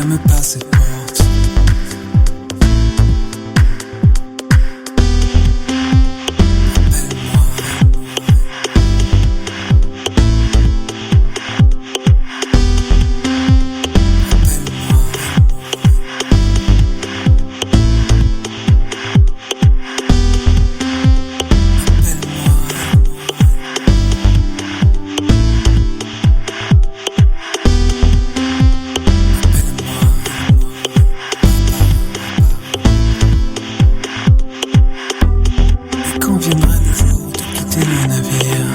ferme pas cette porte. Viendra le jour de quitter le navire,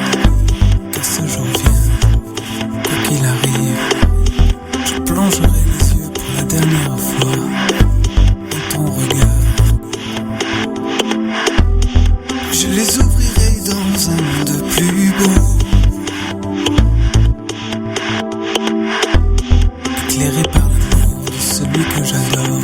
que ce jour vienne, quoi qu'il arrive, je plongerai les yeux pour la dernière fois dans ton regard. Je les ouvrirai dans un monde plus beau, éclairé par l'amour de celui que j'adore.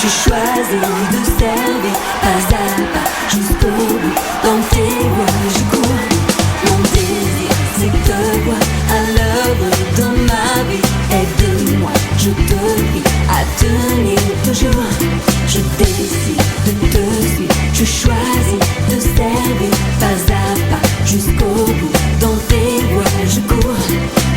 Tu choisis de servir pas à pas jusqu'au bout. Dans tes voies je cours. Mon désir c'est de te voir à l'œuvre dans ma vie. Aide-moi, je te prie à tenir toujours. Je décide de te suivre. Je choisis de servir pas à pas jusqu'au bout. Dans tes voies je cours.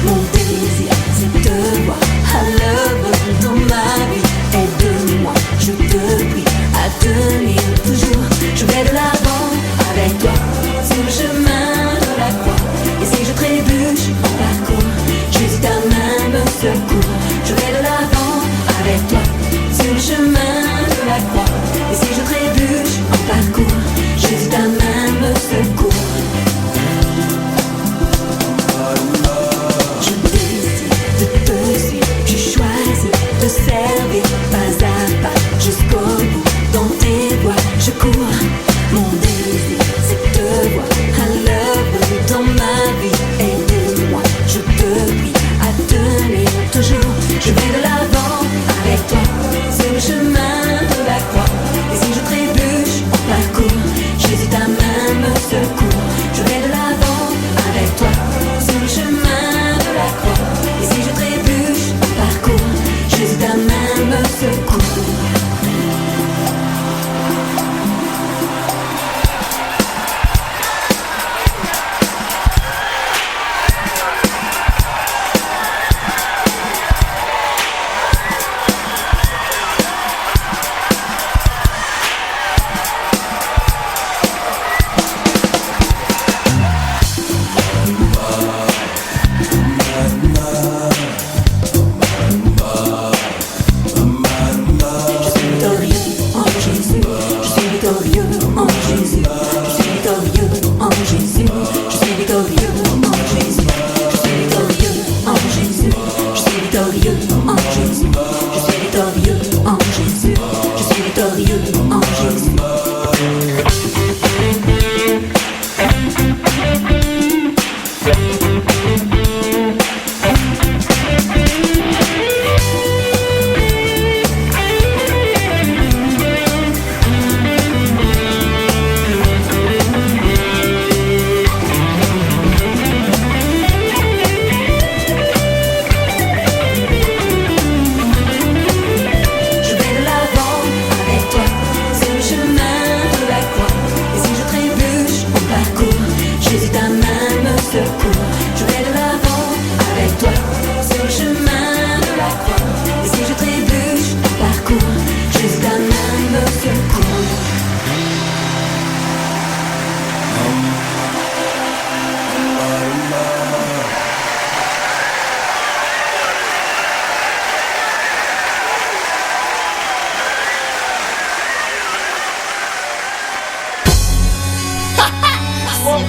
Mon désir c'est de te voir à l'œuvre dans ma vie. Aide-moi, je te prie à tenir toujours. Je vais de l'avant avec toi sur le chemin de la croix. Et si je trébuche en parcours, Jésus ta main me secourt. Je vais de l'avant avec toi sur le chemin de la croix. Et si je trébuche en parcours, Jésus ta main me secourt. Je décide de te suivre. Je choisis de servir pas à pas jusqu'au bout. Dans tes voies je cours. Mon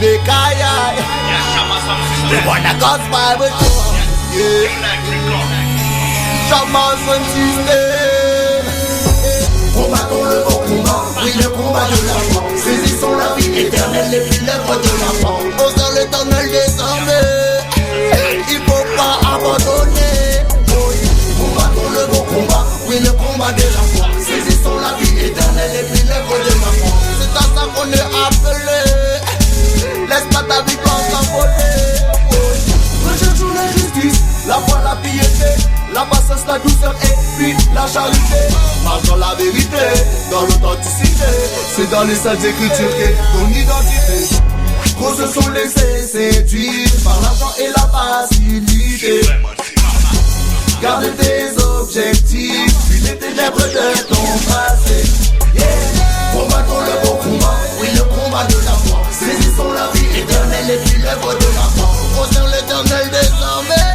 Sibekaya. They wanna God's Bible too. Yeah. Shaman system. Combattons le bon combat, oui le combat de la foi. Saisissons la vie éternelle et puis l'œuvre de la foi. Au sein l'éternel des armées, il faut pas abandonner. Combattons le bon combat, oui le combat de la foi. Saisissons la vie éternelle et puis l'œuvre de la foi. C'est à ça qu'on est appelé. Laisse pas ta vie s'envoler. Recherchons la justice, la foi, la piété, la patience, la douceur et puis la charité. Marche dans la vérité, dans l'authenticité. C'est dans les saintes écritures qu'est ton identité. Gros se sont laissés séduire par l'argent et la facilité. Garde tes objectifs, puis les ténèbres de ton passé. Yeah. Combattons le bon combat, oui le combat de la foi. Saisissons la vie éternelle et puis l'œuvre de la foi. Au sein l'éternel des armées,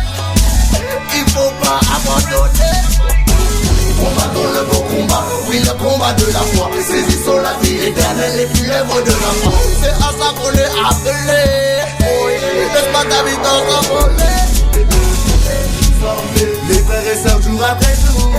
il faut pas abandonner. Combattons le bon combat, oui le combat de la foi. Saisissons la vie éternelle et puis l'œuvre de la foi. C'est à ça qu'on est appelé. Laisse pas ta vie s'envoler. Les frères et sœurs jour après jour,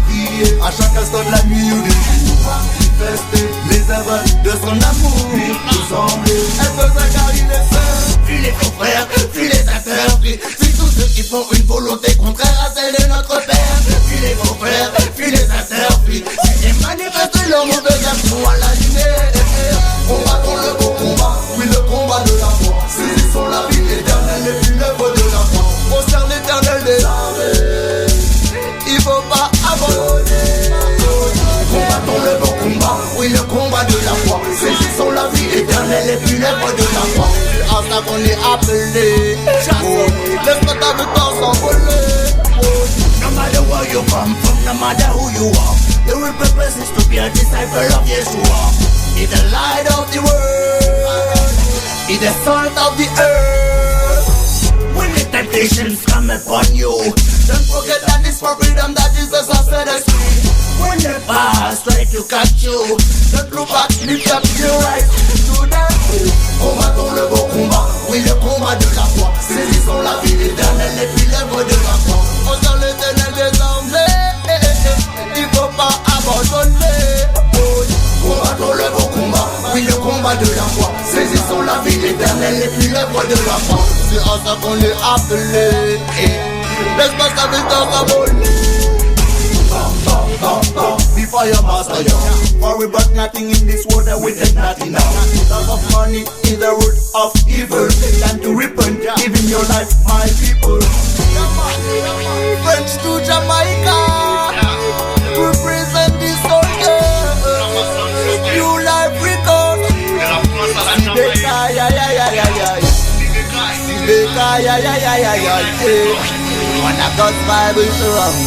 prier à chaque instant de la nuit ou du jour, manifester les œuvres de son amour. Nous sembler être car il est seul. Puis les faux frères, puis les interdits, puis tous ceux qui font une volonté contraire à celle de notre Père. Puis les faux frères, puis les interdits, puis les manifestent leur mauvais amour à la lumière. Combattons le bon combat, oui le combat de la foi. Saisissons la vie éternelle et puis l'œuvre de la foi. Au sein l'éternel des armées, il faut pas abandonner. Combattons le bon combat, oui le combat de la foi. Saisissons la vie éternelle et puis l'œuvre de la foi. C'est à ça qu'on est appelé. Laisse pas ta vie s'envoler. No matter where you come from, no matter who you are, the real purpose is to be a disciple of Yeshua. He's the light of the world, he's the salt of the earth. When the temptations come upon you, don't forget that it's for freedom that Jesus has set us free. When the past try to catch you, don't look back, lift up your eyes to them. Combattons le bon combat, oui le combat de la foi. Saisissons la vie éternelle et puis l'œuvre de la foi. Au sein l'éternel des armées, il faut pas abandonner. Combattons le bon combat, oui le combat de la foi. Saisissons la vie éternelle et puis l'œuvre de la foi. C'est à ça qu'on est appelé. Laisse pas ta vie s'envoler. Before your master, yo. For we brought nothing in this world that we take nothing now. Love of money is the root of evil. Time to repent, giving your life, my people. French to Jamaica, represent this soldier. New life record. Sibeka, ya ya ya ya ya. Sibeka, ya ya ya ya ya. Wanna God's Bible around.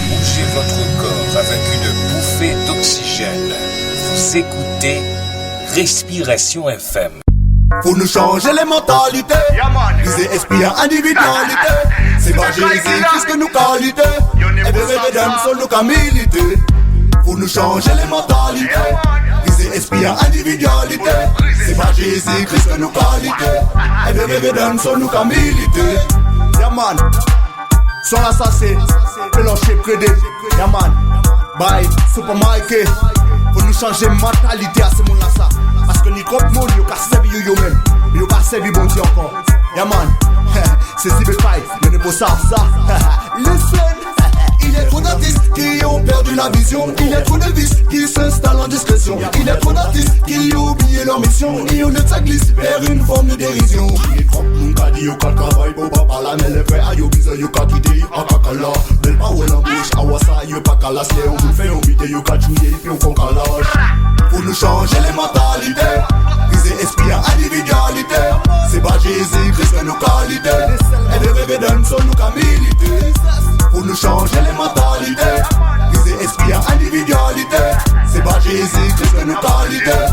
Bougez votre corps avec une bouffée d'oxygène. Vous écoutez Respiration FM. Faut nous changer les mentalités. Viser esprit en individualité. C'est pas Jésus-Christ que nous qualité. Et de révéler sur nos camilités. Faut nous changer les mentalités. Viser esprit en individualité. C'est pas Jésus-Christ que nous qualité. Et de révéler sur nos camilités. Yaman. Sur l'assassin, Pélanché Prédé, Yaman, bye, Super Mike. Faut nous changer mentalité à ce monde-là, ça. Parce que ni comme monde, y'a qu'à servir yo-même, mais y'a qu'à servir bon Dieu encore. Yaman, c'est Sibeka, y'a ne pas ça. Listen. Il est trop d'artistes qui ont perdu la vision. Il est trop de vices qui s'installent en discrétion. Il est trop d'artistes qui ont oublié leur mission. Et on ne glisse vers une forme de dérision. Il est trop moun ka di yo kal travail pour pas parler. Mais les frères a yo bizarre yo ka quitter en kakala. Bel pa ou l'embauche a wasa yo pas qu'à la sienne. On vous fait on bite yo ka chouye puis on concalage. Pour nous changer les mentalités. Viser esprit en individualité. C'est pas Jésus-Christ que nos qualités. Et de rêver d'un son nous ka militer. Pour nous changer les mentalités. Viser esprit en individualité. C'est pas Jésus-Christ que nos qualités.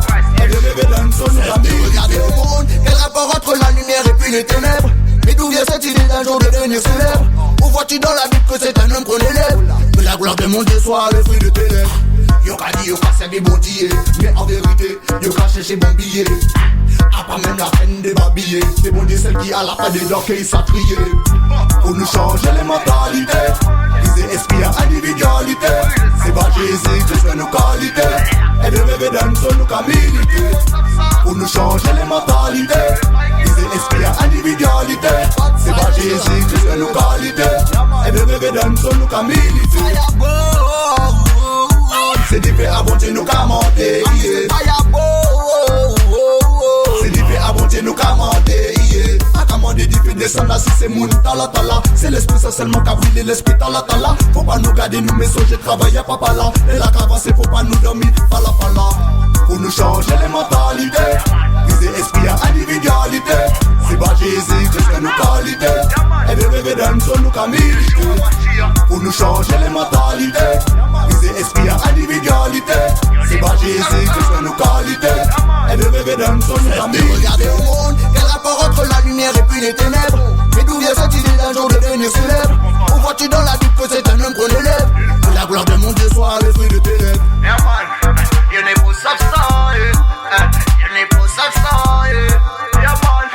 Et de rêver d'un son nous ka militer. Regardez le monde, quel rapport entre la lumière et puis les ténèbres. Mais d'où vient cette idée d'un jour de devenir célèbre? Où vois-tu dans la Bible que c'est un homme qu'on élève? Que la gloire de mon Dieu soit le fruit de tes lèvres. Yo ka dit yo ka servi bon dié, mais en vérité, yo ka chercher bon billet. A pas même la peine de babiller. C'est bon Dieu celle qui a la paix dedans qu'il s'est trié. Pour nous changer les mentalités, viser esprit à individualité. C'est pas Jésus qui fait nos qualités, et de rêver d'un seul nous qu'à militer. Pour nous changer les mentalités, viser esprit à individualité. C'est pas Jésus qui fait nos qualités, et de rêver d'un seul nous qu'à militer. C'est différent à bon Dieu nous qu'à monter. C'est différent à bon Dieu nous qu'à monter. A commander depuis descendre là si c'est moun tala tala. C'est l'esprit ça seulement qu'a brûlé l'esprit tala tala. Faut pas nous garder nous mais j'ai travaillé papa là. Et là qu'avancer faut pas nous dormir pala pala. Pour nous changer les mentalités, viser esprit à individualité. C'est pas Jésus qui fait nos qualités, et de rêver d'un seul nous qu'à militer. Pour nous changer les mentalités, viser esprit à individualité. C'est pas Jésus qui fait nos qualités, et de rêver d'un seul nous qu'à militer. Regardez au monde, quel rapport entre la lumière et puis les ténèbres. Mais d'où vient cette idée d'un jour de devenir célèbre? Où vois-tu dans la Bible que c'est un homme qu'on élève? Que la gloire de mon Dieu soit le fruit de tes lèvres. Yeah man, you n'est pas ça, you n'est pas ça, yeah man.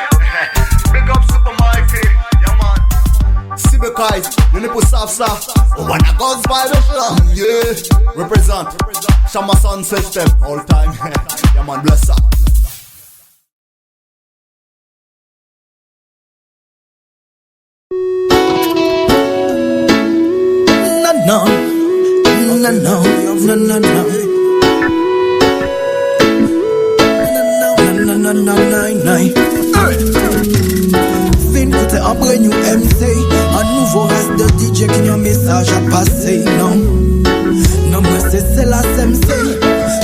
Big up Super Mikey, yeah man. Sibekai, you n'est pas ça. Oh when I God's by the shop, yeah. Represent, Shama Sound System, all time. Yeah man, bless up. No, no, no, no, no, no, no. Vin côté un brand new MC, un nouveau reste de DJ qui a un message à passer, non. Non, moi c'est la SMC.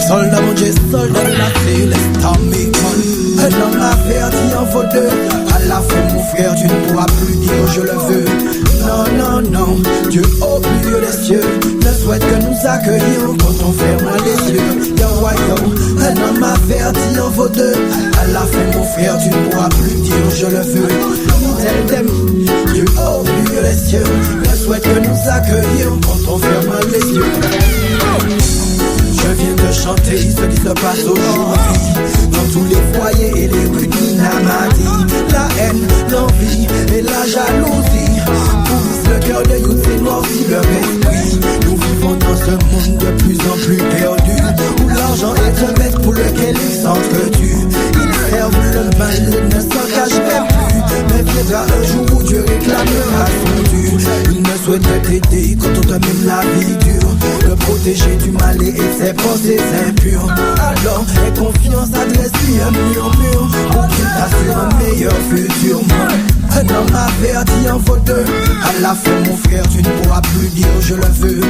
Soldat mon Dieu, soldat de la céleste armée. Un homme averti en vaut deux. À la fin mon frère, tu ne pourras plus dire je le veux. Non, non, non, Dieu au milieu des cieux ne souhaite que nous accueillir quand on ferme les yeux. Yo, yo, un homme averti en vaut deux. À la fin mon frère, tu ne pourras plus dire je le veux. Tel t'aime, Dieu au milieu des cieux ne souhaite que nous accueillir quand on ferme les yeux. Je viens de chanter ce qui se passe aujourd'hui dans tous les foyers et les rues de Minamadi. La haine, l'envie et la jalousie pourrissent le cœur de youth et noircit leur esprit. Nous vivons dans ce monde de plus en plus perdu, où l'argent est un bête pour lequel ils s'entretuent. Ils servent le mal, ne s'engagent même plus, mais viendra un jour où Dieu réclamera son dû. Il ne souhaite que t'aider quand on te mène la vie dure, le protéger du mal et de ses pensées impures. Alors aie confiance, adresse-lui un murmure pour qu'il t'assure un meilleur futur. Un homme averti en vaut deux. À la fin mon frère, tu ne pourras plus dire je le veux.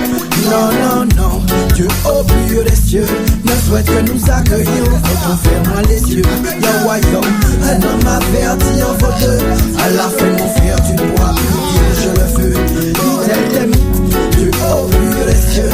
Non, non, non, Dieu au milieu des cieux ne souhaite que nous accueillir quand on ferme les yeux. Yo, yo, un homme averti en vaut deux. À la fin mon frère, tu ne pourras plus dire je le veux. Tel t'aime, Dieu au milieu des cieux